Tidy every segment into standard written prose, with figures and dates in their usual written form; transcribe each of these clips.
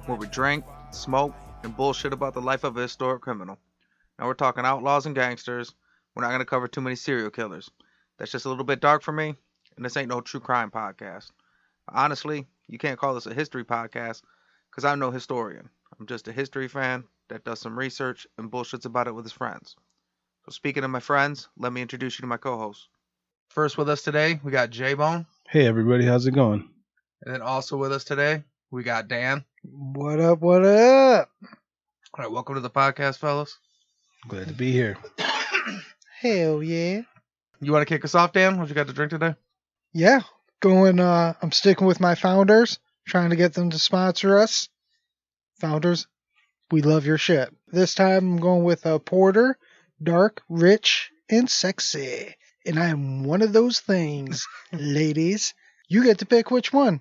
where we drink, smoke, and bullshit about the life of a historic criminal. Now we're talking outlaws and gangsters. We're not going to cover too many serial killers. That's just a little bit dark for me, and this ain't no true crime podcast. Honestly, you can't call this a history podcast because I'm no historian. I'm just a history fan that does some research and bullshits about it with his friends. So speaking of my friends, let me introduce you to my co-host. First with us today, we got JBone. Hey everybody, how's it going? And then also with us today, we got Dan. What up, what up? All right, welcome to the podcast, fellas. Glad to be here. Hell yeah. You want to kick us off, Dan? What you got to drink today? Yeah, I'm sticking with my Founders, trying to get them to sponsor us. Founders, we love your shit. This time I'm going with a porter, dark, rich, and sexy. And I am one of those things, ladies. You get to pick which one.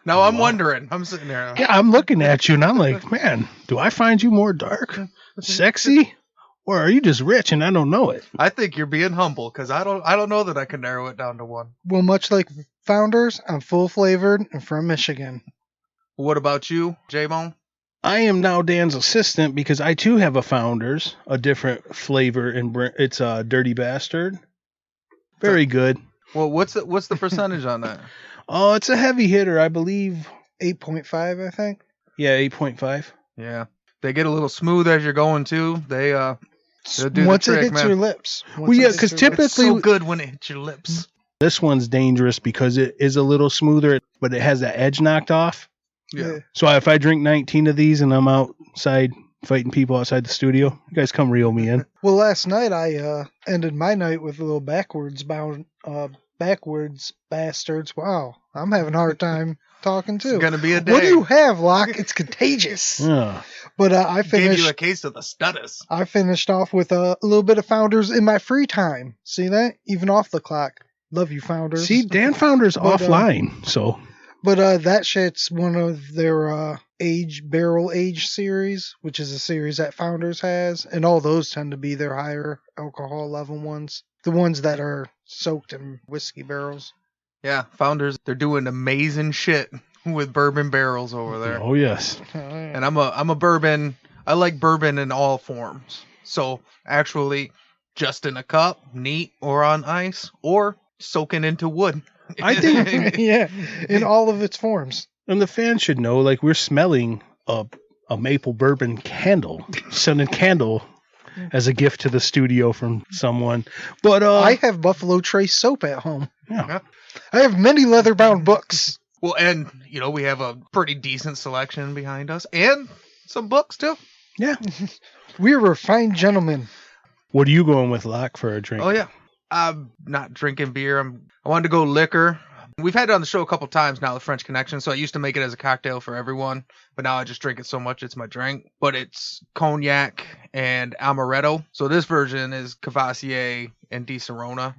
No, I'm wondering. I'm sitting there. Yeah, I'm looking at you and I'm like, man, do I find you more dark, sexy, or are you just rich and I don't know it? I think you're being humble because I don't know that I can narrow it down to one. Well, much like Founders, I'm full flavored and from Michigan. What about you, J-Bone? I am now Dan's assistant because I too have a Founders, a different flavor, and it's a Dirty Bastard. Very good. Well, what's the percentage on that? Oh, it's a heavy hitter, I believe. 8.5, I think. Yeah, 8.5. Yeah, they get a little smooth as you're going too. They'll do Once the trick, it hits man. your lips. Well, yeah, because typically It's so good when it hits your lips. this one's dangerous because it is a little smoother, but it has that edge knocked off. Yeah. So if I drink 19 of these and I'm outside fighting people outside the studio, you guys come reel me in. Well, last night I ended my night with a little backwards bastards. Wow, I'm having a hard time talking too. It's gonna be a day. What do you have, Locke? It's contagious. Yeah. But I Gave finished. you a case of the stutters. I finished off with a little bit of Founders in my free time. See that? Even off the clock. Love you, Founders. See, Dan Founder's But, offline, so. But that shit's one of their barrel age series, which is a series that Founders has, and all those tend to be their higher alcohol level ones. The ones that are soaked in whiskey barrels. Yeah, Founders, they're doing amazing shit with bourbon barrels over there. Oh, yes. And I'm a bourbon. I like bourbon in all forms. So actually, just in a cup, neat, or on ice, or soaking into wood. I think, Yeah, in all of its forms. and the fans should know, like, we're smelling a maple bourbon candle, scented candle, as a gift to the studio from someone. But I have Buffalo Trace soap at home. yeah. I have many leather-bound books. Well, and we have a pretty decent selection behind us, and some books too. Yeah. We were fine gentlemen. What are you going with, Locke, for a drink? Oh yeah, I'm not drinking beer. I wanted to go liquor. We've had it on the show a couple times now, the French Connection. So I used to make it as a cocktail for everyone, but now I just drink it so much it's my drink. But it's cognac and amaretto. So this version is Cavassier and Di Serrano,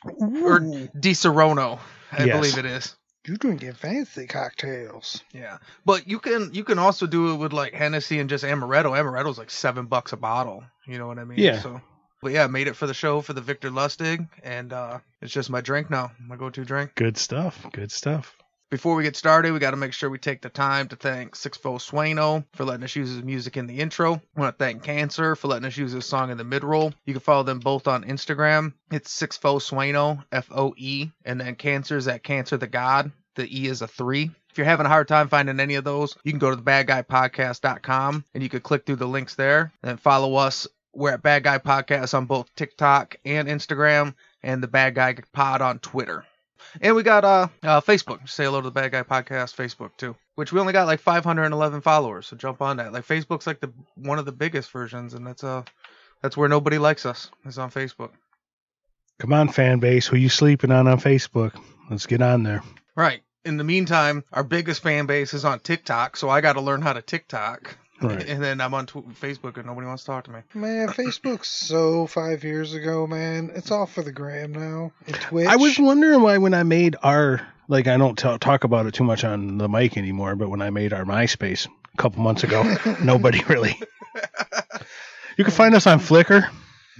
or Di Serrano, I Yes. believe it is. You drinking fancy cocktails. Yeah, but you can also do it with like Hennessy and just amaretto. Amaretto's like $7 a bottle. You know what I mean? Yeah. So, but yeah, I made it for the show for the Victor Lustig, and it's just my drink now, my go-to drink. Good stuff. Good stuff. Before we get started, we got to make sure we take the time to thank Sixfo Sueno for letting us use his music in the intro. I want to thank Cancer for letting us use his song in the mid-roll. You can follow them both on Instagram. It's Sixfo Sueno, F-O-E, and then Cancer's at Cancer the God. The E is a 3. If you're having a hard time finding any of those, you can go to thebadguypodcast.com and you can click through the links there and follow us. We're at Bad Guy Podcast on both TikTok and Instagram, and the Bad Guy Pod on Twitter. And we got Facebook. Say hello to the Bad Guy Podcast Facebook too, which we only got like 511 followers. So jump on that. Like Facebook's like one of the biggest versions, and that's where nobody likes us, is on Facebook. Come on, fan base. Who you sleeping on Facebook? Let's get on there. Right. In the meantime, our biggest fan base is on TikTok, so I got to learn how to TikTok. Right. And then I'm on Facebook, and nobody wants to talk to me. Man, Facebook's so 5 years ago, man. It's all for the gram now. And Twitch. I was wondering why when I made our, like, I don't talk about it too much on the mic anymore, but when I made our MySpace a couple months ago, nobody really. You can find us on Flickr.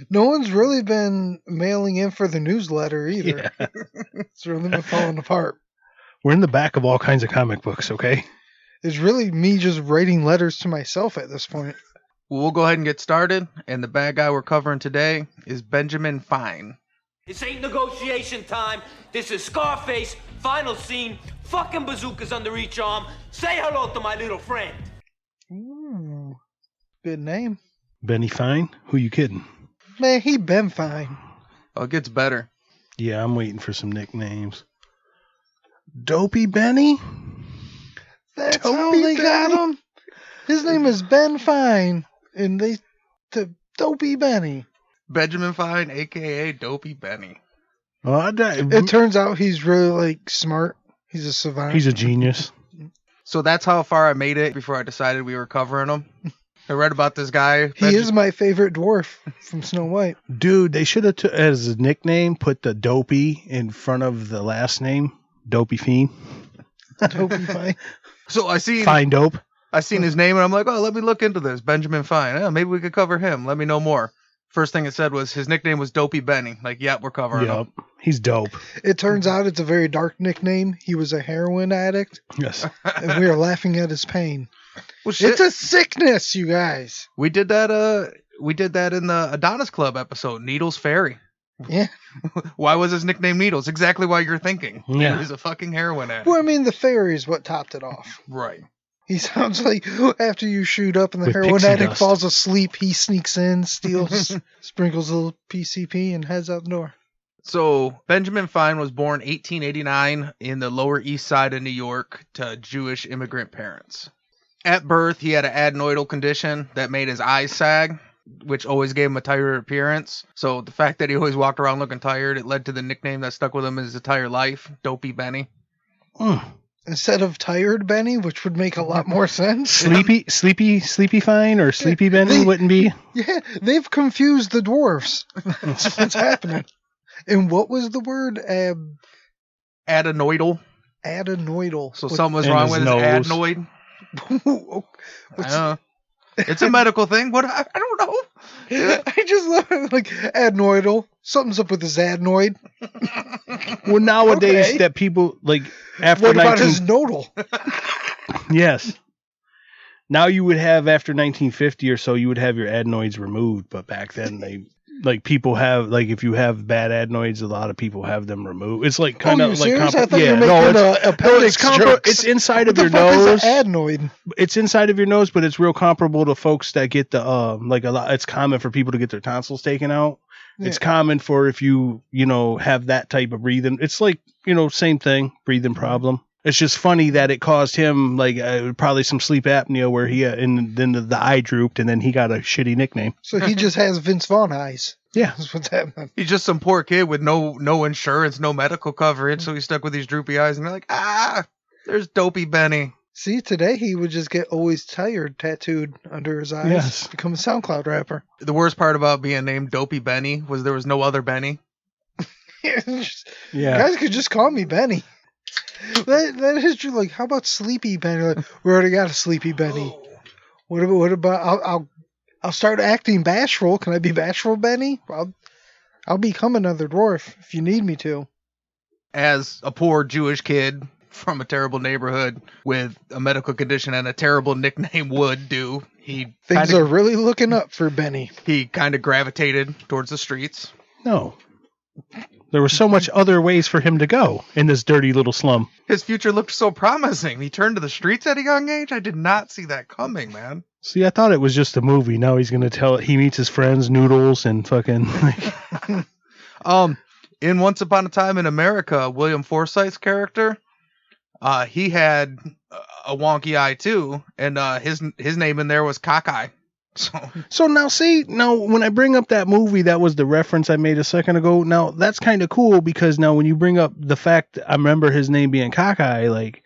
No one's really been mailing in for the newsletter either. Yeah. It's really been falling apart. We're in the back of all kinds of comic books, okay? It's really me just writing letters to myself at this point. Well, we'll go ahead and get started. And the bad guy we're covering today is Bejamin Fein. This ain't negotiation time. This is Scarface, final scene, fucking bazookas under each arm. Say hello to my little friend. Ooh, good name. Benny Fein? Who you kidding? Man, he been fine. Oh, it gets better. Yeah, I'm waiting for some nicknames. Dopey Benny? That's Dopey how they got Benny? him. His name is Ben Fine, and the Dopey Benny. Bejamin Fein, a.k.a. Dopey Benny. Oh, It turns out he's really like smart. He's a savant. he's a genius. So that's how far I made it before I decided we were covering him. I read about this guy. He is my favorite dwarf from Snow White. Dude, they should have, as a nickname, put the Dopey in front of the last name. Dopey Fiend. Dopey Fine. So I seen Dope. his name and I'm like, oh, let me look into this. Bejamin Fein. Oh, maybe we could cover him. Let me know more. First thing it said was his nickname was Dopey Benny. Like, yeah, we're covering him. He's dope. It turns out it's a very dark nickname. He was a heroin addict, Yes. and we are laughing at his pain. Well, shit. It's a sickness, you guys. We did that in the Adonis Club episode, Needles Fairy. Yeah. Why was his nickname Needles? Exactly why you're thinking. Yeah. He was a fucking heroin addict. Well, I mean, the fairy is what topped it off. Right. He sounds like after you shoot up and the With heroin pixie addict dust. falls asleep, he sneaks in, steals, sprinkles a little PCP, and heads out the door. So Bejamin Fein was born 1889 in the Lower East Side of New York to Jewish immigrant parents. At birth, he had an adenoidal condition that made his eyes sag, which always gave him a tired appearance. So the fact that he always walked around looking tired, it led to the nickname that stuck with him his entire life, Dopey Benny. Instead of Tired Benny, which would make a lot more sense. Sleepy Fine or Sleepy Benny wouldn't be. Yeah, they've confused the dwarfs. That's what's happening. And what was the word? Adenoidal. Adenoidal. So something was in wrong his with his nose. adenoid. I don't know. It's a medical thing. What? I don't know. I just love it, like adenoidal. Something's up with his adenoid. Well, nowadays Okay. that people like after What about 19 his nodal? Yes. Now you would have after 1950 or so, you would have your adenoids removed, but back then they like people have like if you have bad adenoids, a lot of people have them removed. It's like kind of you like serious? I thought you were making appendix jokes. it's inside What of your the fuck nose. is an adenoid? It's inside of your nose, but it's real comparable to folks that get the like a lot. It's common for people to get their tonsils taken out. It's Yeah. common for if you have that type of breathing. It's like same thing, breathing problem. It's just funny that it caused him like probably some sleep apnea where he and then the eye drooped and then he got a shitty nickname. So he just has Vince Vaughn eyes. Yeah. That's what's happening. He's just some poor kid with no insurance, no medical coverage, so he's stuck with these droopy eyes, and they're like, there's Dopey Benny. See, today he would just get always tired tattooed under his eyes. Yes. Become a SoundCloud rapper. The worst part about being named Dopey Benny was there was no other Benny. Just- Yeah. Guys could just call me Benny. That is true. Like, how about Sleepy Benny? Like, we already got a Sleepy Benny. What about I'll start acting bashful. Can I be bashful Benny? I'll become another dwarf if you need me to. As a poor Jewish kid from a terrible neighborhood with a medical condition and a terrible nickname would do, Things are really looking up for Benny. he kind of gravitated towards the streets. No. There were so much other ways for him to go in this dirty little slum. His future looked so promising. He turned to the streets at a young age. I did not see that coming, man. See, I thought it was just a movie. Now he's going to tell it. He meets his friends, Noodles, and fucking. In Once Upon a Time in America, William Forsythe's character, he had a wonky eye too, and his name in there was Cockeye. So now when I bring up that movie, that was the reference I made a second ago. Now that's kind of cool because now when you bring up the fact I remember his name being Cockeye, like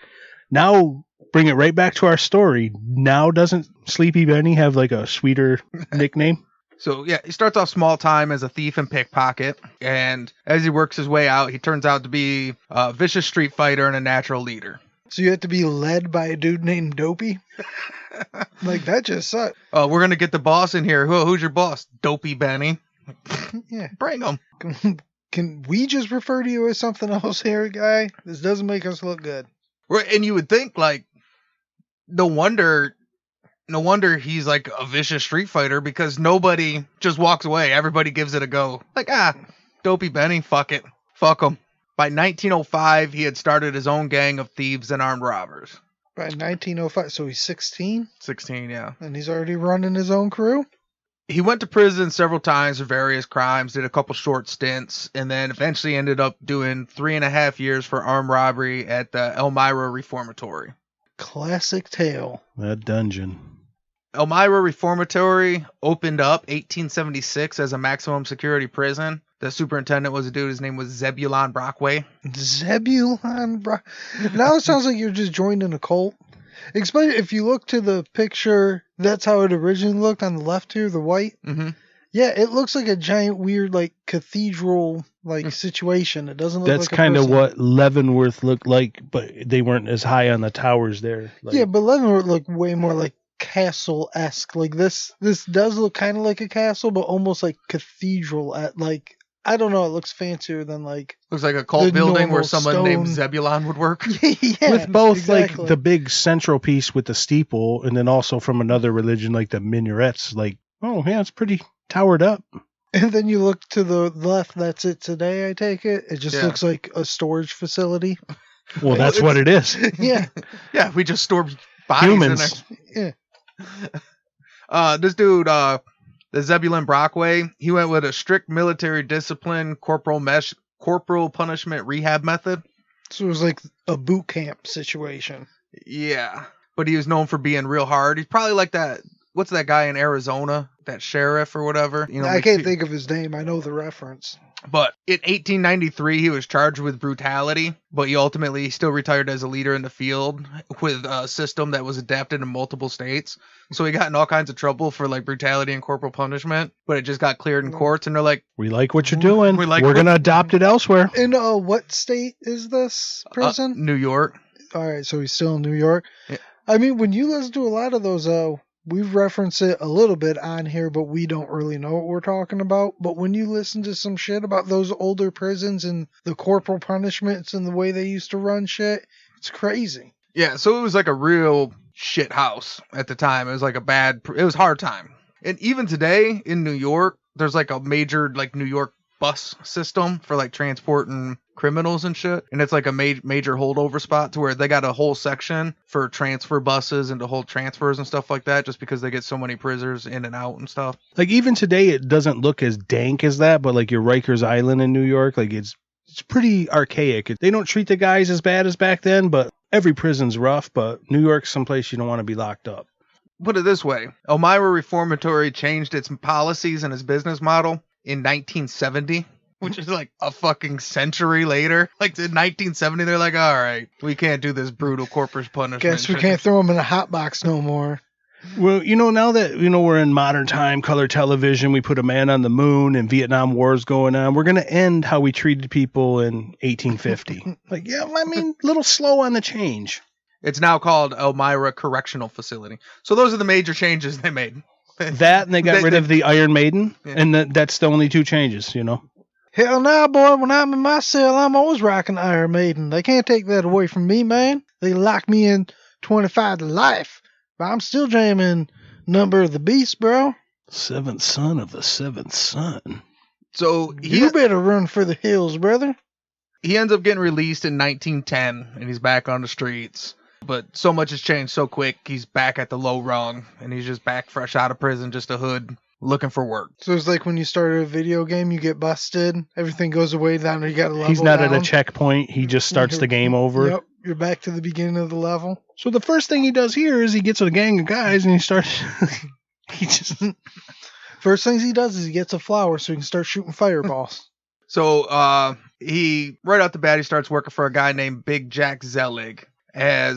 now bring it right back to our story. Now doesn't Sleepy Benny have like a sweeter nickname? So yeah, he starts off small time as a thief and pickpocket, and as he works his way out, he turns out to be a vicious street fighter and a natural leader. So you have to be led by a dude named Dopey? Like, that just sucks. We're gonna get the boss in here. Who's your boss? Dopey Benny. Yeah. Bring him. Can we just refer to you as something else here, guy? This doesn't make us look good. And you would think, like, no wonder he's like a vicious street fighter, because nobody just walks away. Everybody gives it a go. Like, Dopey Benny, fuck it. Fuck him. By 1905, he had started his own gang of thieves and armed robbers. By 1905, so he's 16? 16, yeah. And he's already running his own crew? He went to prison several times for various crimes, did a couple short stints, and then eventually ended up doing 3.5 years for armed robbery at the Elmira Reformatory. Classic tale. That dungeon. Elmira Reformatory opened up 1876 as a maximum security prison. The superintendent was a dude. His name was Zebulon Brockway. Now it sounds like you're just joining a cult. Especially if you look to the picture, that's how it originally looked on the left here, the white. Mm-hmm. Yeah, it looks like a giant, weird, like, cathedral, like, situation. It doesn't look That's like a kind of person. what Leavenworth looked like, but they weren't as high on the towers there. Like, Yeah, but Leavenworth looked way more like castle-esque. Like, this does look kind of like a castle, but almost like cathedral at, like, I don't know, it looks fancier than, like... Looks like a cult the building where normal someone named stone. Zebulon would work. Yeah, with both exactly. like the big central piece with the steeple, and then also from another religion like the minarets. Like, oh yeah, it's pretty towered up. And then you look to the left, that's it today, I take it. It just Yeah. looks like a storage facility. Well, that's what it is. Yeah. Yeah, we just store bodies Humans. in there. This dude, the Zebulon Brockway, he went with a strict military discipline, corporal punishment rehab method. So it was like a boot camp situation. Yeah, but he was known for being real hard. He's probably like that. What's that guy in Arizona? That sheriff or whatever? You know, I can't think of his name. I know the reference. But in 1893, he was charged with brutality, but he ultimately still retired as a leader in the field with a system that was adapted in multiple states. So he got in all kinds of trouble for like brutality and corporal punishment, but it just got cleared in courts, and they're like, We like what you're doing. We like We're what- going to adopt it elsewhere. In what state is this prison? New York. All right, so he's still in New York. Yeah. I mean, when you listen to a lot of those, we've referenced it a little bit on here, but we don't really know what we're talking about. But when you listen to some shit about those older prisons and the corporal punishments and the way they used to run shit, it's crazy. Yeah, so it was like a real shit house at the time. It was like it was hard time. And even today in New York, there's like a major like New York bus system for like transporting criminals and shit. And it's like a major holdover spot to where they got a whole section for transfer buses and to hold transfers and stuff like that, just because they get so many prisoners in and out and stuff. Like even today, it doesn't look as dank as that, but like your Rikers Island in New York, like it's pretty archaic. They don't treat the guys as bad as back then, but every prison's rough. But New York's someplace you don't want to be locked up. Put it this way, Elmira Reformatory changed its policies and its business model in 1970, which is like a fucking century later. Like in 1970, they're like, all right, we can't do this brutal corporate punishment. Guess we shit." can't throw him in a hot box no more. Well, now that, we're in modern time, color television, we put a man on the moon and Vietnam War's going on. We're going to end how we treated people in 1850. Like, yeah, I mean, a little slow on the change. It's now called Elmira Correctional Facility. So those are the major changes they made. That, and they got rid of the Iron Maiden, Yeah. and that's the only two changes, Hell nah, boy. When I'm in my cell, I'm always rocking Iron Maiden. They can't take that away from me, man. They lock me in 25 to life. But I'm still jamming Number of the Beast, bro. Seventh son of the seventh son. So You better run for the hills, brother. he ends up getting released in 1910, and he's back on the streets. But so much has changed so quick, he's back at the low rung, and he's just back fresh out of prison, just a hood, looking for work. So it's like when you start a video game, you get busted, everything goes away down, you got to level He's not down. at a checkpoint. He just starts the game over. Yep, you're back to the beginning of the level. So the first thing he does here is he gets a gang of guys and he starts. he just. First things he does is he gets a flower so he can start shooting fireballs. So he, right out the bat, he starts working for a guy named Big Jack Zelig.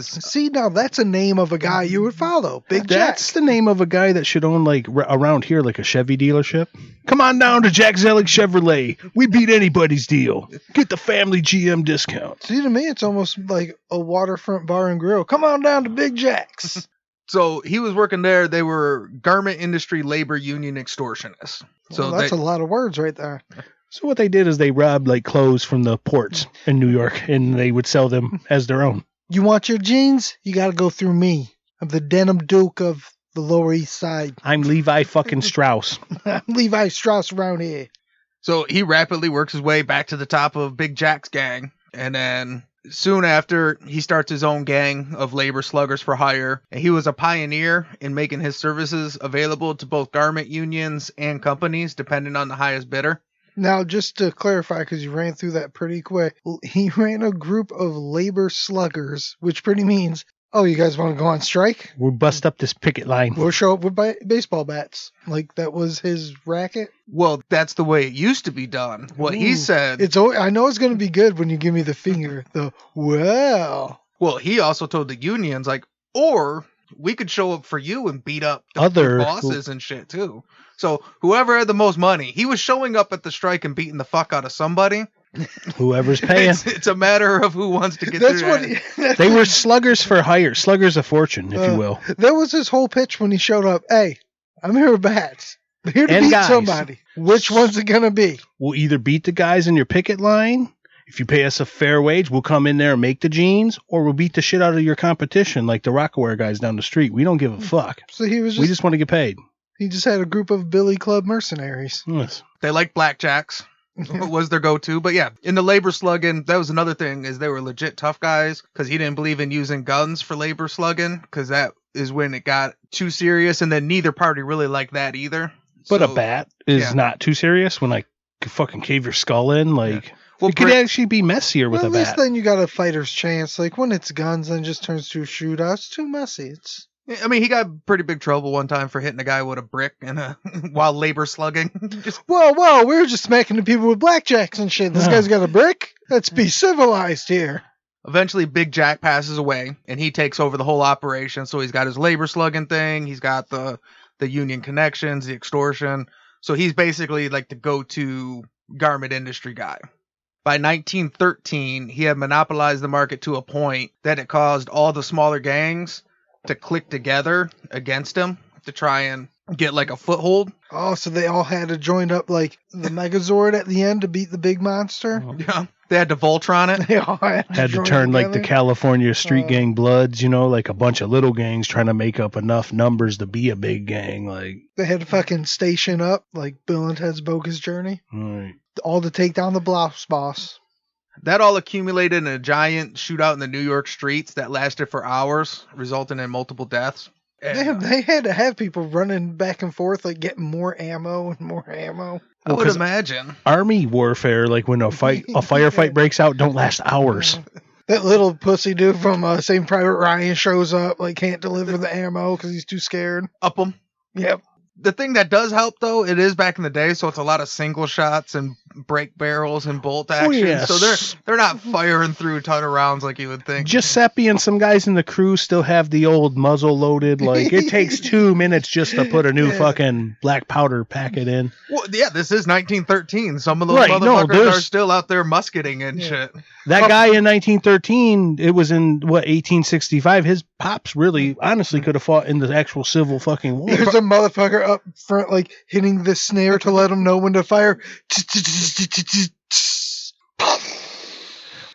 See, now that's a name of a guy you would follow. Big Jack. That's the name of a guy that should own, like, around here, like a Chevy dealership. Come on down to Jack Zelig Chevrolet. We beat anybody's deal. Get the family GM discount. See, to me, it's almost like a waterfront bar and grill. Come on down to Big Jack's. So he was working there. They were garment industry labor union extortionists. So Well, that's a lot of words right there. So what they did is they robbed, like, clothes from the ports in New York, and they would sell them as their own. You want your jeans? You got to go through me. I'm the Denim Duke of the Lower East Side. I'm Levi fucking Strauss. I'm Levi Strauss around here. So he rapidly works his way back to the top of Big Jack's gang, and then soon after, he starts his own gang of labor sluggers for hire, and he was a pioneer in making his services available to both garment unions and companies, depending on the highest bidder. Now, just to clarify, because you ran through that pretty quick, he ran a group of labor sluggers, which pretty means, oh, you guys want to go on strike? We'll bust up this picket line. We'll show up with baseball bats. Like, that was his racket? Well, that's the way it used to be done. What he said... I know it's going to be good when you give me the finger. Well, he also told the unions, like, or we could show up for you and beat up the bosses and shit, too. So whoever had the most money, he was showing up at the strike and beating the fuck out of somebody. Whoever's paying. It's a matter of who wants to get through that. They were sluggers for hire. Sluggers of fortune, if you will. That was his whole pitch when he showed up. Hey, I'm here with bats. I'm here to beat somebody. Which one's it going to be? We'll either beat the guys in your picket line. If you pay us a fair wage, we'll come in there and make the jeans, or we'll beat the shit out of your competition like the Rockaware guys down the street. We don't give a fuck. So we just want to get paid. He just had a group of Billy Club mercenaries. Yes. They like blackjacks. Was their go-to. But yeah, in the labor slugging, that was another thing, is they were legit tough guys, because he didn't believe in using guns for labor slugging, because that is when it got too serious, and then neither party really liked that either. But a bat is not too serious when I could fucking cave your skull in. Like, well, it could actually be messier with a bat. At least then you got a fighter's chance. Like, when it's guns and just turns to a shootout, it's too messy. I mean, he got pretty big trouble one time for hitting a guy with a brick while labor slugging. Whoa, we were just smacking the people with blackjacks and shit. This guy's got a brick? Let's be civilized here. Eventually, Big Jack passes away, and he takes over the whole operation. So he's got his labor slugging thing. He's got the union connections, the extortion. So he's basically like the go-to garment industry guy. By 1913, he had monopolized the market to a point that it caused all the smaller gangs to click together against him to try and get like a foothold. Oh, so they all had to join up like the Megazord at the end to beat the big monster? Yeah. They had to Voltron it. They all had to turn like the California street gang bloods, like a bunch of little gangs trying to make up enough numbers to be a big gang. Like they had to fucking station up like Bill and Ted's Bogus Journey. Right. All to take down the Blouse Boss. That all accumulated in a giant shootout in the New York streets that lasted for hours, resulting in multiple deaths. They had to have people running back and forth, like getting more ammo and more ammo. I would imagine. Army warfare, like when a firefight breaks out, don't last hours. That little pussy dude from Saving Private Ryan shows up, like can't deliver the ammo because he's too scared. Up him. Yep. The thing that does help, though, it is back in the day, so it's a lot of single shots and break barrels and bolt action. Yes. So they're not firing through a ton of rounds like you would think. Giuseppe and some guys in the crew still have the old muzzle loaded. Like, it takes 2 minutes just to put a new fucking black powder packet in. Well, yeah, this is 1913. Some of those motherfuckers are still out there musketing and shit. That guy in 1913, it was in, 1865, his pops really, honestly, could have fought in the actual civil fucking war. There's a motherfucker up front, like, hitting the snare to let him know when to fire.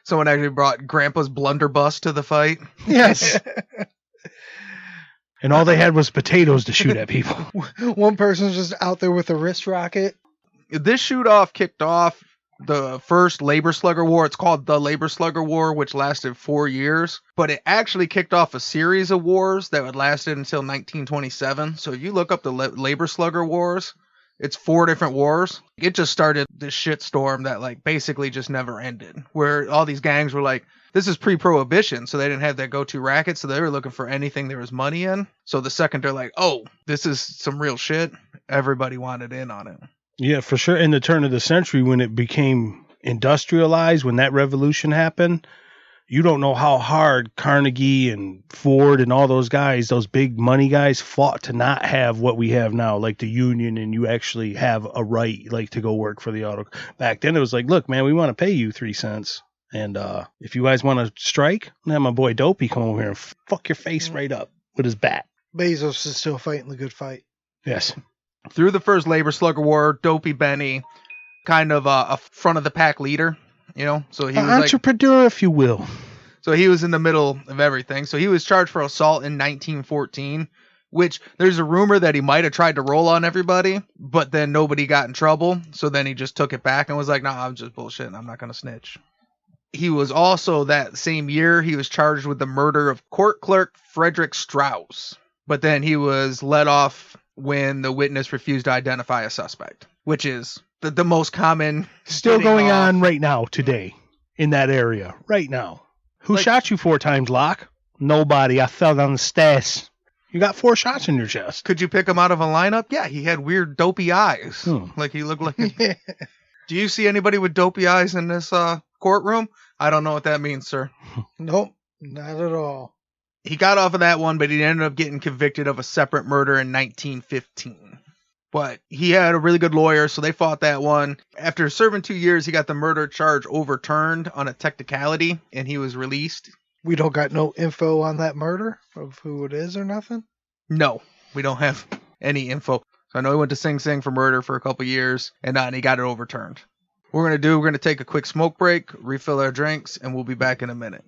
Someone actually brought Grandpa's blunderbuss to the fight. Yes. And all they had was potatoes to shoot at people. One person's just out there with a wrist rocket. This shoot-off kicked off the first Labor Slugger War. It's called the Labor Slugger War, which lasted 4 years. But it actually kicked off a series of wars that would lasted until 1927. So if you look up the Labor Slugger Wars, it's 4 different wars. It just started this shitstorm that like basically just never ended. Where all these gangs were like, this is pre-prohibition, so they didn't have that go-to racket, so they were looking for anything there was money in. So the second they're like, oh, this is some real shit, everybody wanted in on it. Yeah, for sure. In the turn of the century, when it became industrialized, when that revolution happened, you don't know how hard Carnegie and Ford and all those guys, those big money guys, fought to not have what we have now, like the union, and you actually have a right, like, to go work for the auto. Back then, it was like, look, man, we want to pay you 3 cents. And if you guys want to strike, have my boy Dopey come over here and fuck your face right up with his bat. Bezos is still fighting the good fight. Yes. Through the first Labor Slugger War, Dopey Benny, kind of a front of the pack leader, you know, so he was entrepreneur, if you will. So he was in the middle of everything. So he was charged for assault in 1914, which there's a rumor that he might have tried to roll on everybody, but then nobody got in trouble. So then he just took it back and was like, nah, I'm just bullshitting. I'm not going to snitch. He was also, that same year, he was charged with the murder of court clerk Frederick Strauss. But then he was let off when the witness refused to identify a suspect, which is the most common. Still going on right now, today, in that area, right now. Who shot you 4 times, Locke? Nobody. I fell down the stairs. You got 4 shots in your chest. Could you pick him out of a lineup? Yeah, he had weird dopey eyes. Like he looked like... Do you see anybody with dopey eyes in this courtroom? I don't know what that means, sir. Nope, not at all. He got off of that one, but he ended up getting convicted of a separate murder in 1915. But he had a really good lawyer, so they fought that one. After serving 2 years, he got the murder charge overturned on a technicality, and he was released. We don't got no info on that murder of who it is or nothing? No, we don't have any info. So I know he went to Sing Sing for murder for a couple years, and he got it overturned. What we're going to take a quick smoke break, refill our drinks, and we'll be back in a minute.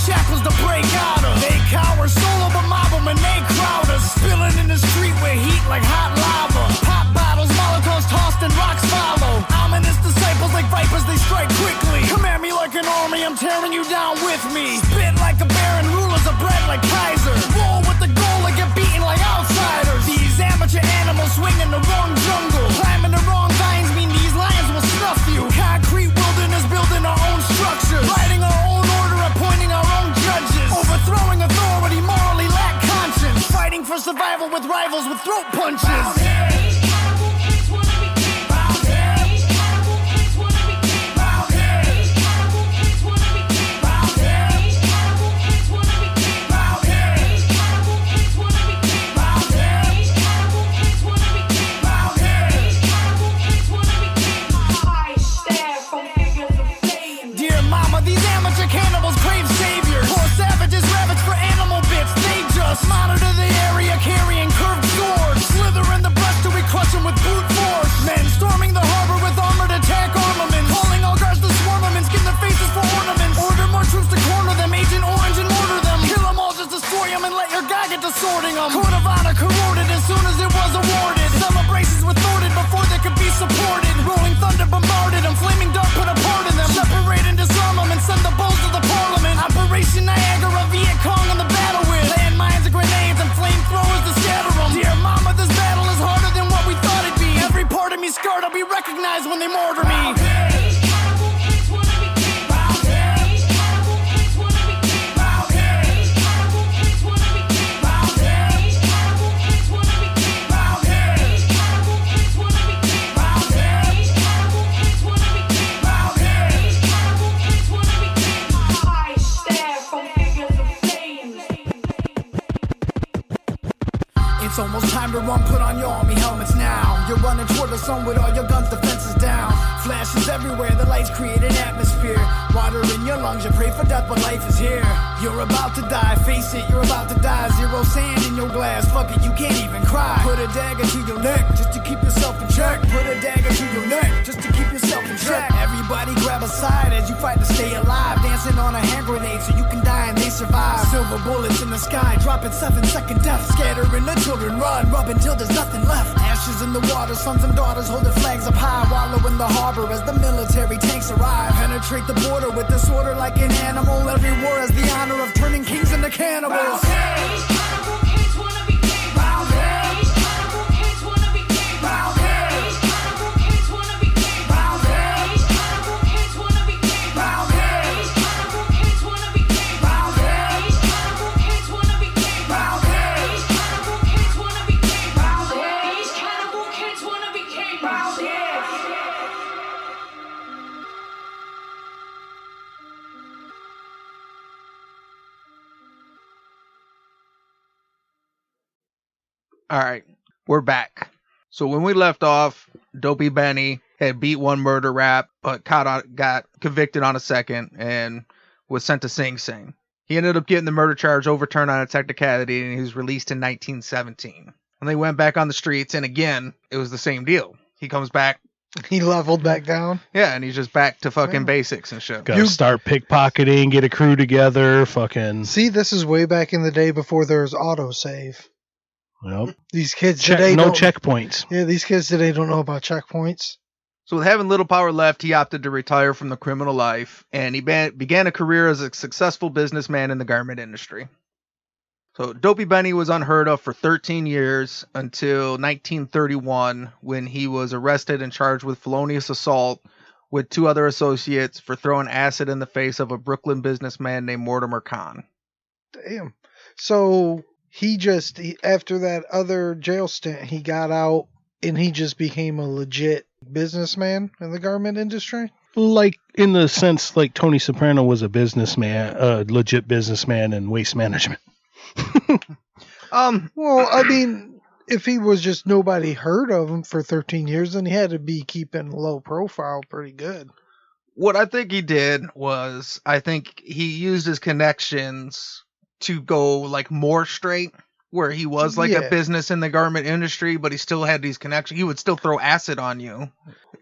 Shackles to break out of. They cower solo but mob them and they crowd us. Spilling in the street with heat like hot lava. Pop bottles, molotovs tossed and rocks follow. Ominous disciples like vipers, they strike quickly. Come at me like an army, I'm tearing you down with me. Spit like a baron, rulers of bread like Kaiser. Roll with the goal and get beaten like outsiders. These amateur animals swing in the wrong jungle. Climbing the wrong vines mean these lions will snuff you. Concrete wilderness building our own structures. Writing our own order, appointing our own judges. Overthrowing authority, morally lack conscience. Fighting for survival with rivals with throat punches. Monitor the area carrying curved swords. Slither in the brush till we crush them with brute force. Men storming the harbor with armored attack armaments. Calling all guards to swarm them and skin their faces for ornaments. Order more troops to corner them, Agent Orange and mortar them. Kill them all, just destroy them and let your guy get to sorting them. Code of honor corroded as soon as it was awarded. Celebrations were thwarted before they could be supported. Rolling thunder bombarded them, flaming dart put a part in them. Separate and disarm them and send the bulls to the parliament. Operation Niagara, Viet Cong on the battle with landmines and grenades and flamethrowers to scatter them. Dear mama, this battle is harder than what we thought it'd be. Every part of me scarred, I'll be recognized when they mortar me. It's almost time to run, put on your army helmets now. You're running toward the sun with all your guns, defenses down. Flashes everywhere, the lights create an atmosphere. Water in your lungs, you pray for death, but life is here. You're about to die, face it, you're about to die. Zero sand in your glass, fuck it, you can't even cry. Put a dagger to your neck, just to keep yourself in check. Put a dagger to your neck, just to keep yourself in check. Everybody grab a side as you fight to stay alive. Dancing on a hand grenade so you can die and they survive. Silver bullets in the sky, dropping 7-second death. Scattering the children, run, rub until there's nothing left. Ashes in the water, sons and daughters holding flags up high. Wallow in the harbor as the military tanks arrive. Penetrate the border with disorder like an animal. Every war has the honor of turning kings into cannibals. All right, we're back. So when we left off, Dopey Benny had beat one murder rap, but got convicted on a second and was sent to Sing Sing. He ended up getting the murder charge overturned on a technicality, and he was released in 1917. And they went back on the streets, and again, it was the same deal. He comes back. He leveled back down. Yeah, and he's just back to fucking basics and shit. Gotta start pickpocketing, get a crew together, fucking... See, this is way back in the day before there was autosave. Yep. These kids today no don't... checkpoints. Yeah, these kids today don't know about checkpoints. So with having little power left, he opted to retire from the criminal life, and he began a career as a successful businessman in the garment industry. So Dopey Benny was unheard of for 13 years until 1931, when he was arrested and charged with felonious assault with 2 other associates for throwing acid in the face of a Brooklyn businessman named Mortimer Kahn. Damn. So after that other jail stint, he got out and he just became a legit businessman in the garment industry? Like, in the sense, like Tony Soprano was a businessman, a legit businessman in waste management. Well, I mean, if he was just nobody heard of him for 13 years, then he had to be keeping low profile pretty good. What I think he did was, I think he used his connections to go like more straight, where he was like a business in the garment industry, but he still had these connections. He would still throw acid on you.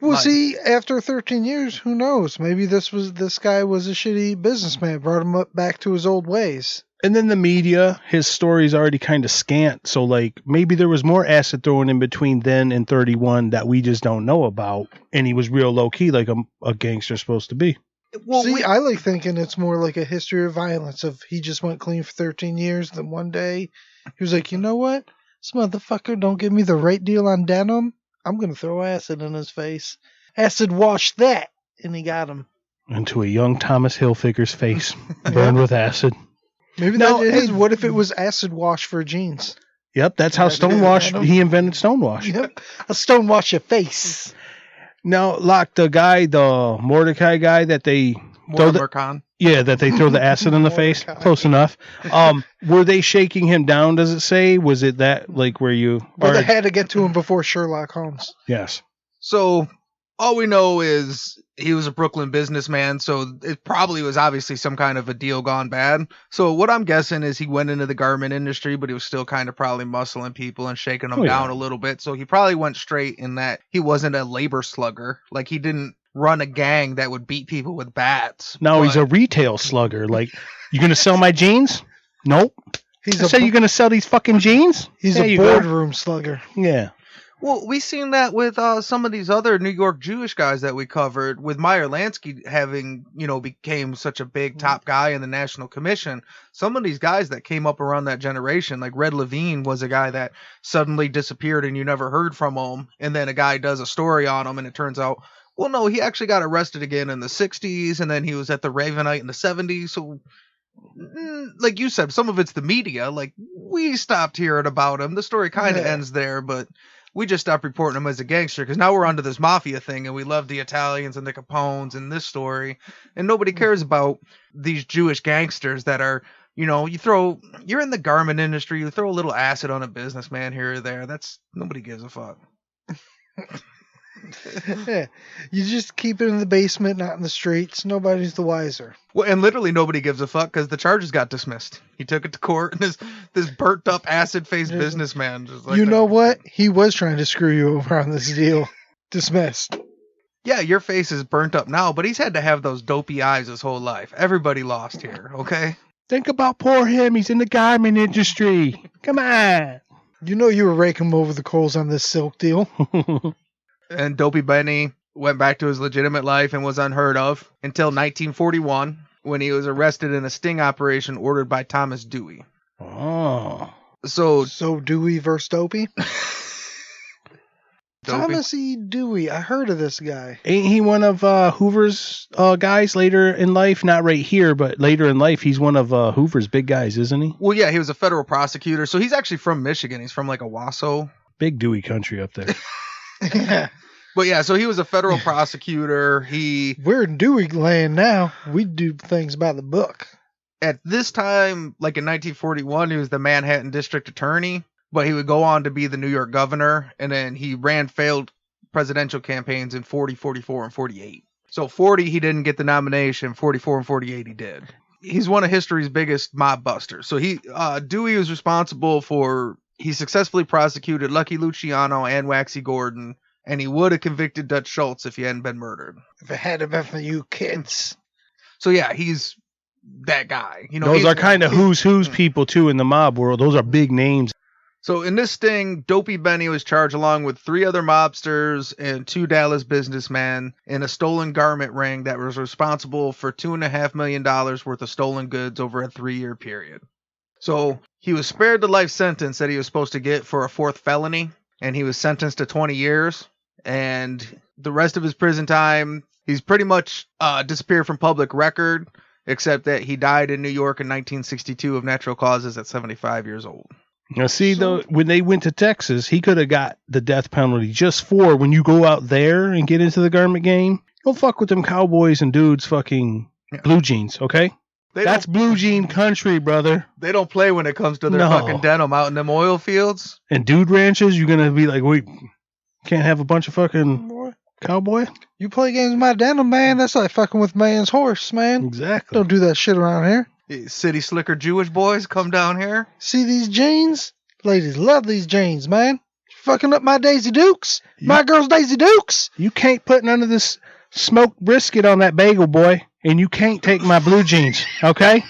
Well, see, after 13 years, who knows? Maybe this guy was a shitty businessman, brought him back to his old ways. And then the media, his story's already kind of scant, so like maybe there was more acid thrown in between then and 31 that we just don't know about, and he was real low key like a gangster's supposed to be. Well, see, I like thinking it's more like a history of violence. Of he just went clean for 13 years, then one day he was like, you know what? This motherfucker don't give me the right deal on denim. I'm gonna throw acid in his face. Acid wash that, and he got him into a young Thomas Hilfiger's face, burned with acid. Maybe that is. What if it was acid wash for jeans? Yep, that's how Stonewash. He invented Stonewash. Yep, a stonewash your face. Now, like the Mordecai guy that they Mortimer Kahn. Yeah, that they throw the acid in the face. Close enough. Were they shaking him down? Does it say? Was it that like where you? Well, they had to get to him before Sherlock Holmes. Yes. So all we know is he was a Brooklyn businessman, so it probably was obviously some kind of a deal gone bad. So what I'm guessing is he went into the garment industry, but he was still kind of probably muscling people and shaking them down a little bit. So he probably went straight in that he wasn't a labor slugger. Like he didn't run a gang that would beat people with bats. No, he's a retail slugger. Like, you going to sell my jeans? Nope. You're going to sell these fucking jeans? He's a boardroom slugger. Yeah. Well, we seen that with some of these other New York Jewish guys that we covered, with Meyer Lansky having, became such a big top guy in the National Commission. Some of these guys that came up around that generation, like Red Levine was a guy that suddenly disappeared and you never heard from him. And then a guy does a story on him and it turns out, well, no, he actually got arrested again in the 60s and then he was at the Ravenite in the 70s. So, like you said, some of it's the media. Like, we stopped hearing about him. The story kind of ends there, but we just stopped reporting him as a gangster because now we're onto this mafia thing and we love the Italians and the Capones and this story. And nobody cares about these Jewish gangsters that are, you're in the garment industry, you throw a little acid on a businessman here or there. Nobody gives a fuck. Yeah, you just keep it in the basement, not in the streets. Nobody's the wiser. Well, and literally nobody gives a fuck because the charges got dismissed. He took it to court, and this burnt up, acid-faced businessman. Just like what? He was trying to screw you over on this deal. Dismissed. Yeah, your face is burnt up now, but he's had to have those dopey eyes his whole life. Everybody lost here, okay? Think about poor him. He's in the garment industry. Come on. You were raking him over the coals on this silk deal. And Dopey Benny went back to his legitimate life and was unheard of until 1941 when he was arrested in a sting operation ordered by Thomas Dewey. Oh. So Dewey versus Dopey? Dopey? Thomas E. Dewey. I heard of this guy. Ain't he one of Hoover's guys later in life? Not right here, but later in life, he's one of Hoover's big guys, isn't he? Well, yeah, he was a federal prosecutor. So he's actually from Michigan. He's from like Owasso. Big Dewey country up there. Yeah. But yeah, so he was a federal prosecutor. We're in Dewey land now. We do things by the book. At this time, like in 1941, he was the Manhattan District Attorney. but he would go on to be the New York governor, and then he ran failed presidential campaigns in 40, 44, and 48. So 40, he didn't get the nomination. 44 and 48, he did. He's one of history's biggest mob busters. So Dewey was responsible for, he successfully prosecuted Lucky Luciano and Waxy Gordon, and he would have convicted Dutch Schultz if he hadn't been murdered. If it hadn't been for you kids. So yeah, he's that guy. You know, those are kind of who's people too in the mob world. Those are big names. So in this sting, Dopey Benny was charged along with 3 other mobsters and 2 Dallas businessmen in a stolen garment ring that was responsible for $2.5 million worth of stolen goods over a 3-year period. So he was spared the life sentence that he was supposed to get for a 4th felony, and he was sentenced to 20 years. And the rest of his prison time, he's pretty much disappeared from public record, except that he died in New York in 1962 of natural causes at 75 years old. Now, see, though, when they went to Texas, he could have got the death penalty just for when you go out there and get into the garment game. Don't fuck with them cowboys and dudes fucking blue jeans, okay? That's blue jean country, brother. They don't play when it comes to their fucking denim out in them oil fields. And dude ranches, you're going to be like, wait, can't have a bunch of fucking cowboy? You play games with my denim, man. That's like fucking with man's horse, man. Exactly. Don't do that shit around here. City slicker Jewish boys come down here. See these jeans? Ladies love these jeans, man. Fucking up my Daisy Dukes. My girl's Daisy Dukes. You can't put none of this smoked brisket on that bagel, boy. And you can't take my blue jeans, okay?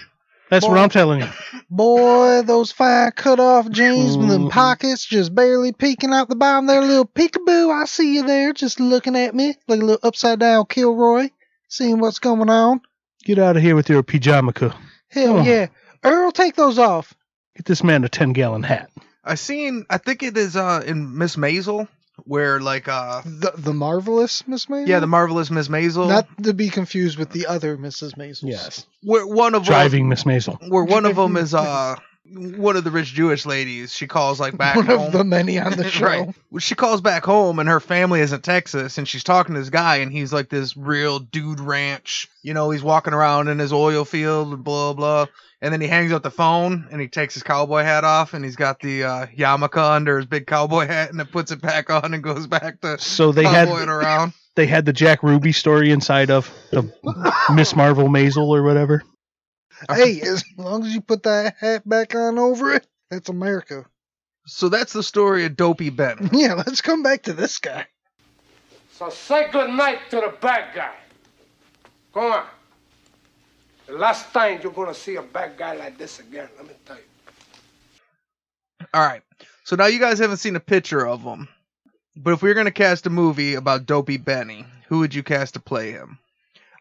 That's what I'm telling you. Boy, those fine cut-off jeans with them pockets just barely peeking out the bottom there. Little peekaboo, I see you there just looking at me like a little upside-down Kilroy, seeing what's going on. Get out of here with your pajama. Hell yeah. Earl, take those off. Get this man a 10-gallon hat. I think it is in Miss Maisel, where like the marvelous Miss Maisel? Yeah, the marvelous Miss Maisel. Not to be confused with the other Mrs. Maisels. Yes. Where one of Driving Miss Maisel. Where one of them is one of the rich Jewish ladies. She calls like back home. One of the many on the show. Right. She calls back home and her family is in Texas and she's talking to this guy and he's like this real dude ranch. You know, he's walking around in his oil field, blah, blah. And then he hangs up the phone and he takes his cowboy hat off and he's got the yarmulke under his big cowboy hat and then puts it back on and goes back to cowboying around. They had the Jack Ruby story inside of Miss Marvel Maisel or whatever. Hey, as long as you put that hat back on over it, that's America. So that's the story of Dopey Benny. Yeah, let's come back to this guy. So say good night to the bad guy. Come on. The last time you're going to see a bad guy like this again, let me tell you. All right. So now you guys haven't seen a picture of him. But if we were going to cast a movie about Dopey Benny, who would you cast to play him?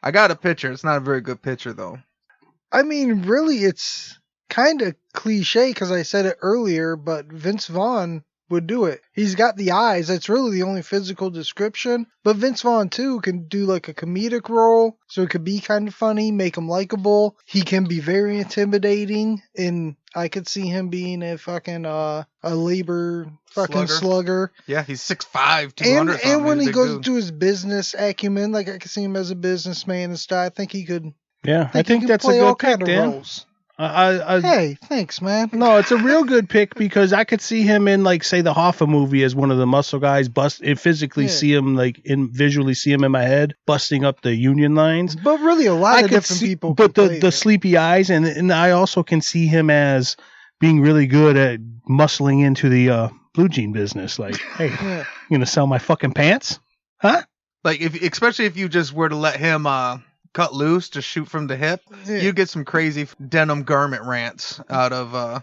I got a picture. It's not a very good picture, though. I mean, really, it's kind of cliche because I said it earlier, but Vince Vaughn would do it. He's got the eyes. That's really the only physical description. But Vince Vaughn, too, can do like a comedic role. So it could be kind of funny, make him likable. He can be very intimidating. And I could see him being a fucking, a labor fucking slugger. Yeah, he's 6'5", 200 And when he goes dude. to his business acumen, like I could see him as a businessman and stuff, I think he could. Yeah, I think that's a good pick, Dan. Roles. Hey, thanks, man. No, it's a real good pick because I could see him in, like, say, the Hoffa movie as one of the muscle guys. See him, like, visually see him in my head, busting up the Union lines. But really, a lot of different people. But the sleepy eyes, and I also can see him as being really good at muscling into the blue jean business. Like, hey, you gonna sell my fucking pants? Huh? Like, especially if you just were to let him cut loose to shoot from the hip, you get some crazy denim garment rants out of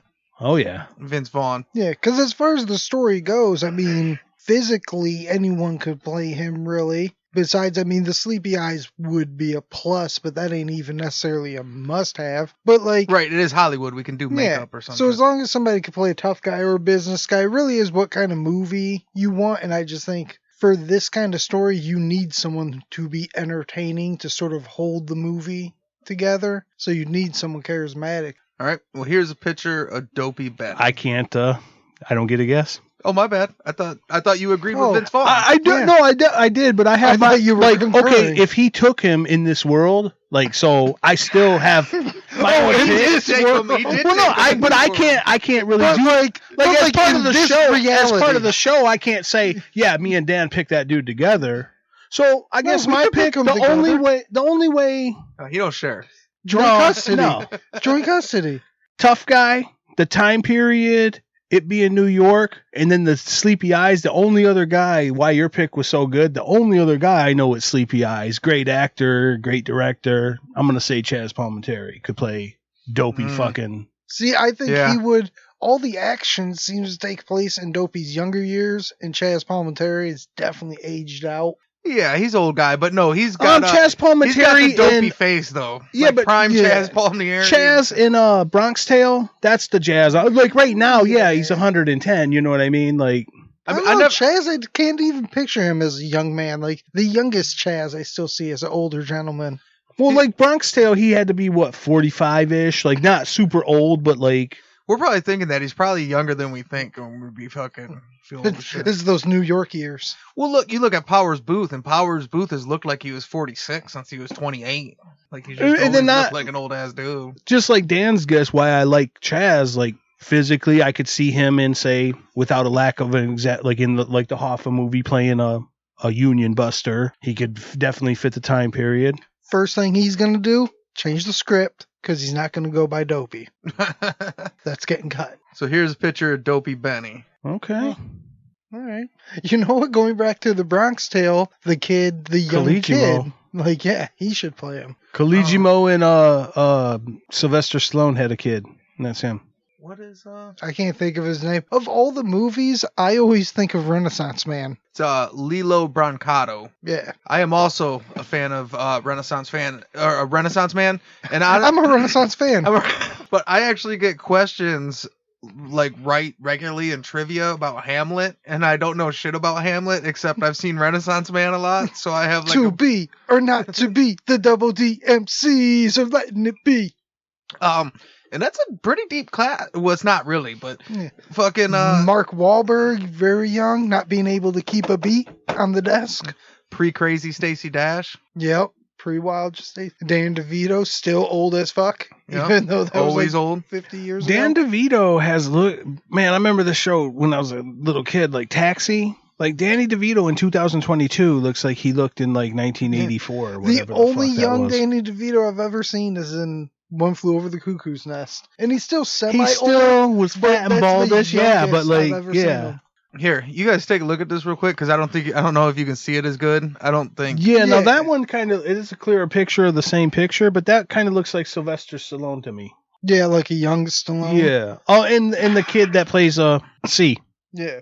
Vince Vaughn. Yeah, because as far as the story goes, I mean, physically anyone could play him, really. Besides, I mean, the sleepy eyes would be a plus, but that ain't even necessarily a must-have. But like, right, it is Hollywood. We can do makeup or something. So as long as somebody can play a tough guy or a business guy, really is what kind of movie you want. And I just think for this kind of story, you need someone to be entertaining to sort of hold the movie together. So you need someone charismatic. All right. Well, here's a picture of Dopey Benny. I can't. I don't get a guess. Oh, my bad. I thought you agreed with Vince Vaughn. I do. Yeah. No, I did, but I have I thought you were like concurring. okay. If he took him in this world, like so, I still have my own he pick. did take him. He did Well, no, take him but I before. can't really But do like as part in of the this show. As reality. part of the show, I can't say, yeah, me and Dan picked that dude together. So I guess we my could pick, pick 'em the only way, He don't share. Joint no, custody. no, Joint custody. tough guy, the time period, it being New York, and then the Sleepy Eyes. The only other guy, why your pick was so good, the only other guy I know is Sleepy Eyes. Great actor, great director. I'm gonna say Chaz Palminteri could play Dopey fucking. See, I think Yeah. he would. All the action seems to take place in Dopey's younger years, and Chaz Palminteri is definitely aged out. Yeah, he's old guy, but no, he's got Chaz he's got the Palminteri dopey in face though. Yeah, Like but- prime yeah. Chaz Palminteri. Chaz in Bronx Tale. That's the Jazz. Like right now, yeah, he's 110. You know what I mean? Like I mean, don't know, Chaz, I can't even picture him as a young man. Like, the youngest Chaz I still see as an older gentleman. well, like Bronx Tale, he had to be what 45-ish. Like not super old, but like. We're probably thinking that he's probably younger than we think, and we'd be fucking feeling This shit. is those New York years. Well, you look at Powers Booth, and Powers Booth has looked like he was 46 since he was 28. Like he's just And always then looked not- like an old ass dude. Just like Dan's guess, why I like Chaz, like physically, I could see him in, say, without a lack of an exact, like in the Hoffa movie, playing a union buster. He could definitely fit the time period. First thing he's going to do, change the script, because he's not going to go by Dopey. That's getting cut. So here's a picture of Dopey Benny. Okay. All right. You know what? Going back to the Bronx Tale, the young Caligimo. kid, like, yeah, he should play him. Caligimo and Sylvester Stallone had a kid, and that's him. What is I can't think of his name. Of all the movies, I always think of Renaissance Man. It's Lilo Brancato. Yeah. I am also a fan of Renaissance Man, and I'm a Renaissance fan. but I actually get questions like regularly in trivia about Hamlet, and I don't know shit about Hamlet except I've seen Renaissance Man a lot, so I have like To be or not to be, the double DMCs of letting it be. and that's a pretty deep class. Well, it's not really, but Yeah. fucking Mark Wahlberg, very young, not being able to keep a beat on the desk. pre-crazy Stacey Dash. Yep. Pre-Wild State. Dan DeVito, still old as fuck. Yep. Even though that Always was like old. 50 years Dan ago. DeVito has man, I remember the show when I was a little kid, like Taxi. Like Danny DeVito in 2022 looks like he looked in like 1984 or whatever. The only fuck that young was. Danny DeVito I've ever seen is in One Flew Over the Cuckoo's Nest. And he's still He semi-old. still was but fat and that's the baldish, yeah, but youngest I've like, ever seen yeah. him. Here, you guys take a look at this real quick because I don't know if you can see it as good. I don't think. Yeah, no, Yeah. that one kind of, it is a clearer picture of the same picture, but that kind of looks like Sylvester Stallone to me. Yeah, like a young Stallone. Yeah. Oh, and the kid that plays C Yeah.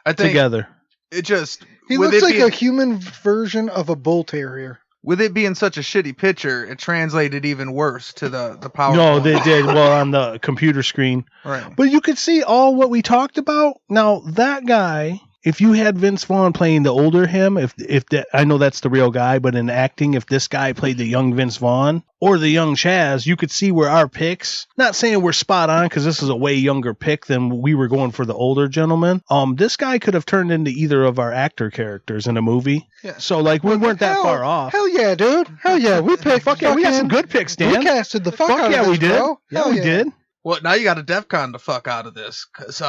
I think together. it just He with looks it like being, a human version of a bull terrier. with it being such a shitty picture, it translated even worse to the power. No, they did well on the computer screen. Right. But you could see all what we talked about. Now that guy, if you had Vince Vaughn playing the older him, if that, I know that's the real guy, but in acting, if this guy played the young Vince Vaughn or the young Chaz, you could see where our picks. Not saying we're spot on because this is a way younger pick than we were going for the older gentleman. This guy could have turned into either of our actor characters in a movie. Yeah. So like we weren't that far off. Hell yeah, dude. Hell yeah. We picked. Fuck yeah, we got some good picks, Dan. We casted the fuck Fuck out yeah, of this, we did. bro. Yeah, Hell we did. Well, now you got a DEFCON to fuck out of this, cause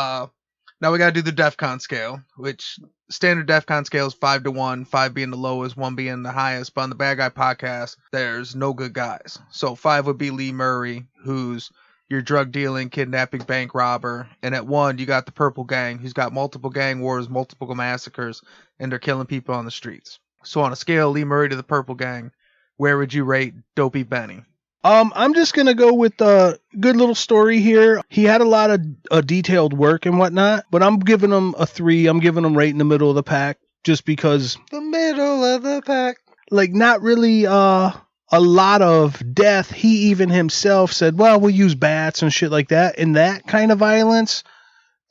now we gotta do the DEFCON scale, which standard DEFCON scale is 5 to 1, 5 being the lowest, 1 being the highest. But on the Bad Guy podcast, there's no good guys. So 5 would be Lee Murray, who's your drug dealing, kidnapping, bank robber, and at 1 you got the Purple Gang, who's got multiple gang wars, multiple massacres, and they're killing people on the streets. So on a scale, Lee Murray to the Purple Gang, where would you rate Dopey Benny? I'm just gonna go with a good little story here. He had a lot of detailed work and whatnot, but I'm giving him a 3. I'm giving him right in the middle of the pack, just because, The middle of the pack. like, not really a lot of death. He even himself said, "Well, we'll use bats and shit like that." And that kind of violence,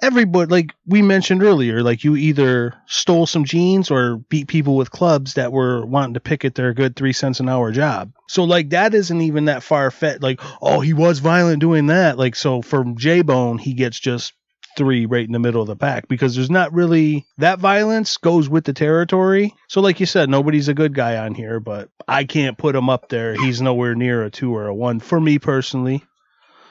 everybody, like we mentioned earlier, like you either stole some jeans or beat people with clubs that were wanting to picket their good 3 cents an hour job. So like that isn't even that far fetched. Like, oh, he was violent doing that. Like, so from JBone, he gets just three right in the middle of the pack, because there's not really that violence goes with the territory. So like you said, nobody's a good guy on here, but I can't put him up there. He's nowhere near a 2 or a 1 for me personally.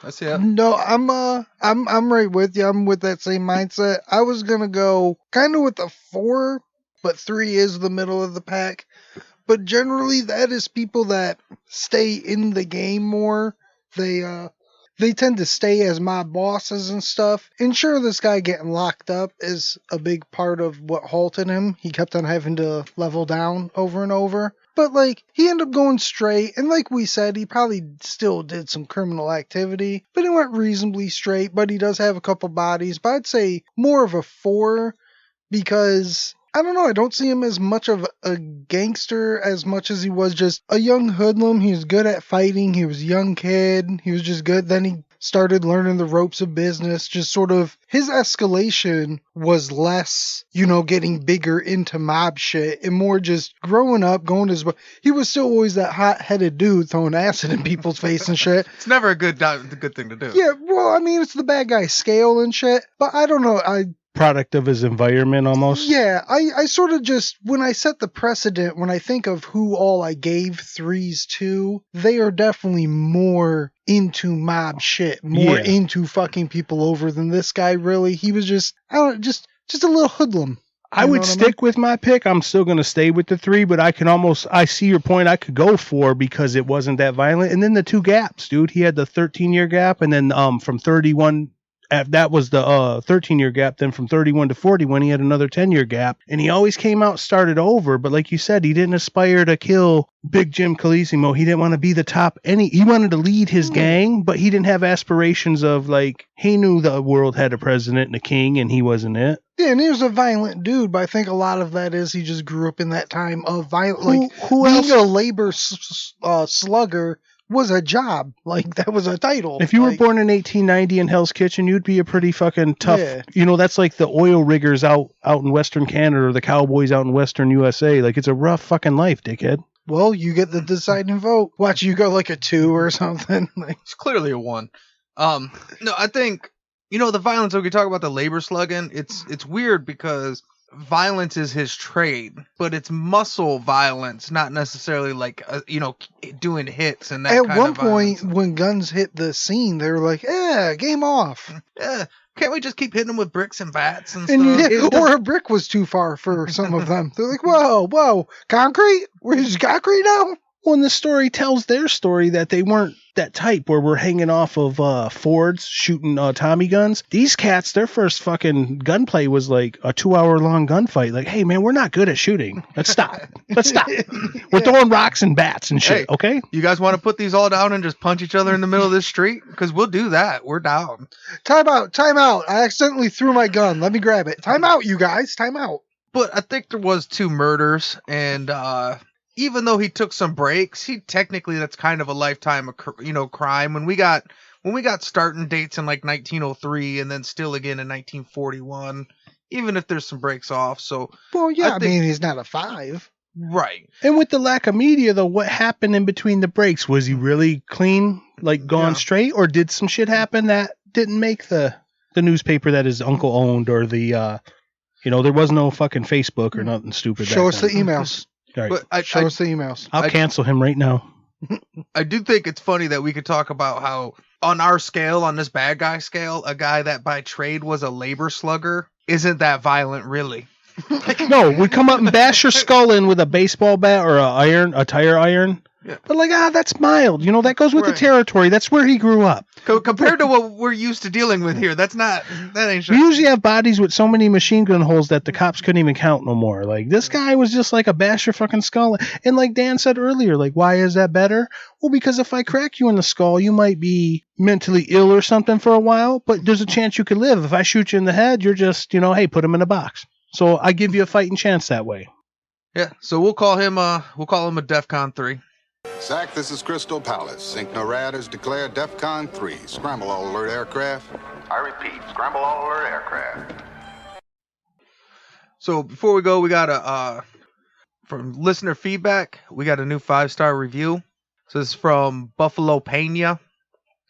That's it. No, I'm right with you. I'm with that same mindset. I was gonna go kind of with a 4, but 3 is the middle of the pack. But generally, that is people that stay in the game more. They tend to stay as mob bosses and stuff. And sure, this guy getting locked up is a big part of what halted him. He kept on having to level down over and over. But, like, he ended up going straight. And like we said, he probably still did some criminal activity. But he went reasonably straight. But he does have a couple bodies. But I'd say more of a 4 because... I don't know, I don't see him as much of a gangster as much as he was just a young hoodlum. He was good at fighting. He was a young kid. He was just good. Then he started learning the ropes of business. Just sort of, his escalation was less, getting bigger into mob shit and more just growing up, going to his... He was still always that hot-headed dude throwing acid in people's face and shit. It's never a good thing to do. Yeah, well, I mean, it's the bad guy scale and shit. But I don't know, Product of his environment almost. Yeah, I sort of just, when I set the precedent, when I think of who all I gave 3s to, they are definitely more into mob shit, more into fucking people over than this guy really. He was just, just a little hoodlum. I would stick with my pick. I'm still going to stay with the 3, but I see your point. I could go 4 because it wasn't that violent. And then the 2 gaps, dude. He had the 13-year gap, and then from 31... that was the 13-year gap. Then from 31 to 41, he had another 10-year gap. And he always came out, started over. But like you said, he didn't aspire to kill Big Jim Calissimo. He didn't want to be the top. He wanted to lead his gang, but he didn't have aspirations of, like, he knew the world had a president and a king, and he wasn't it. Yeah, and he was a violent dude, but I think a lot of that is he just grew up in that time of violence. Like, who being else? a labor slugger was a job. Like, that was a title. If you were born in 1890 in Hell's Kitchen, you'd be a pretty fucking tough... Yeah. That's like the oil riggers out in Western Canada or the cowboys out in Western USA. Like, it's a rough fucking life, dickhead. Well, you get the deciding vote. Watch you go like a 2 or something. It's clearly a 1. No, I think, the violence, when we talk about the labor slugging, it's weird because... violence is his trade, but it's muscle violence, not necessarily like doing hits and that kind of violence. At one point, when guns hit the scene, they were like, game off. Can't we just keep hitting them with bricks and bats and stuff? Or a brick was too far for some of them. They're like, whoa, concrete? Where's concrete now? Well, and the story tells their story that they weren't that type where we're hanging off of Fords shooting Tommy guns. These cats, their first fucking gunplay was like a 2-hour-long gunfight. Like, hey, man, we're not good at shooting. Let's stop. We're throwing rocks and bats and shit, okay? You guys want to put these all down and just punch each other in the middle of this street? Because we'll do that. We're down. Time out. I accidentally threw my gun. Let me grab it. Time out, you guys. Time out. But I think there was 2 murders, and even though he took some breaks, that's kind of a lifetime of crime. When we got starting dates in like 1903 and then still again in 1941, even if there's some breaks off. So well, yeah, I mean he's not a 5, right? And with the lack of media, though, what happened in between the breaks? Was he really clean, like gone straight, or did some shit happen that didn't make the newspaper that his uncle owned, or the there was no fucking Facebook or nothing stupid. Show us the emails. Right. But show us the emails. I'll cancel him right now. I do think it's funny that we could talk about how on our scale, on this bad guy scale, a guy that by trade was a labor slugger isn't that violent, really. No, we come up and bash your skull in with a baseball bat or a tire iron. Yeah. But like, that's mild. That goes with the territory. That's where he grew up. Compared to what we're used to dealing with here, that ain't shit. We usually have bodies with so many machine gun holes that the cops couldn't even count no more. Like, this guy was just like a bash your fucking skull. And like Dan said earlier, like, why is that better? Well, because if I crack you in the skull, you might be mentally ill or something for a while, but there's a chance you could live. If I shoot you in the head, you're just, hey, put him in a box. So I give you a fighting chance that way. Yeah, so we'll call him a DEFCON 3. SAC, this is Crystal Palace. SNCNORAD has declared DEFCON 3. Scramble all alert aircraft. I repeat, scramble all alert aircraft. So before we go, we got from listener feedback, we got a new 5-star review. So this is from Buffalo Pena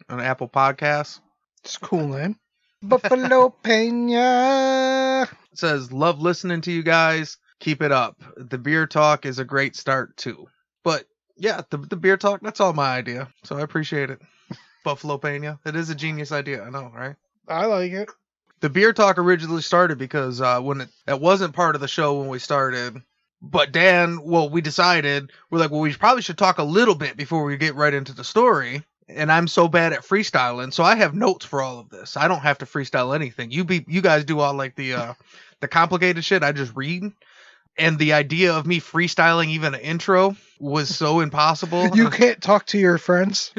on Apple Podcasts. It's a cool name. Buffalo Pena. It says, love listening to you guys. Keep it up. The beer talk is a great start too. But yeah, the beer talk, that's all my idea. So I appreciate it. Buffalo Pena. It is a genius idea. I know, right? I like it. The beer talk originally started because when it wasn't part of the show when we started. But Dan, we decided, we're like, we probably should talk a little bit before we get right into the story. And I'm so bad at freestyling, so I have notes for all of this. I don't have to freestyle anything. You guys do all like the complicated shit. I just read. And the idea of me freestyling even an intro was so impossible. You can't talk to your friends.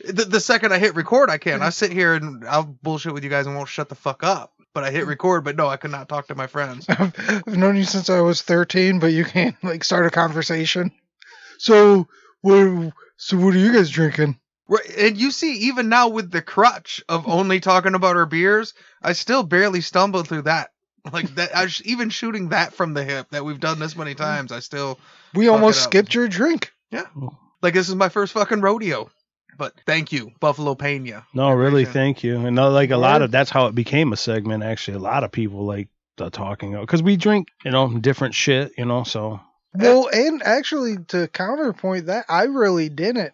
The second I hit record, I can. I sit here and I'll bullshit with you guys and won't shut the fuck up. But I hit record, but no, I could not talk to my friends. I've known you since I was 13, but you can't like start a conversation. So what are you guys drinking? Right, and you see, even now with the crutch of only talking about our beers, I still barely stumble through that. Like that, even shooting that from the hip that we've done this many times, I still. We almost skipped your drink. Yeah, like this is my first fucking rodeo. But thank you, Buffalo Pena. No, really, thank you. And like a lot of that's how it became a segment. Actually, a lot of people like the talking because we drink, different shit, so. Well, and actually to counterpoint that, I really didn't.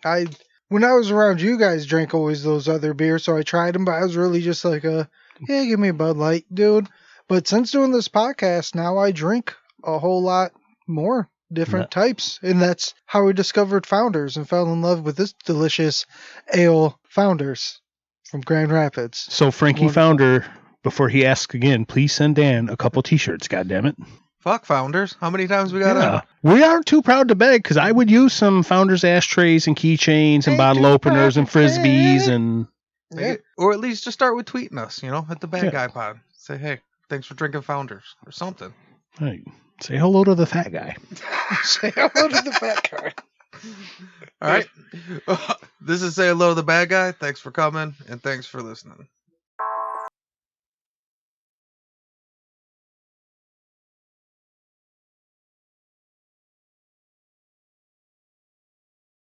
When I was around you guys, drank always those other beers, so I tried them, but I was really just like give me a Bud Light, dude. But since doing this podcast, now I drink a whole lot more different types. And that's how we discovered Founders and fell in love with this delicious ale Founders from Grand Rapids. So Frankie Founder, before he asks again, please send Dan a couple t-shirts, goddammit. Fuck Founders. How many times we got to? We aren't too proud to beg because I would use some Founders ashtrays and keychains and bottle openers and frisbees and... Yeah. Or at least just start with tweeting us, at the Bad Guy Pod. Say, hey, thanks for drinking Founders or something. Right. Say hello to the fat guy. Say hello to the fat guy. All right. This is Say Hello to the Bad Guy. Thanks for coming and thanks for listening.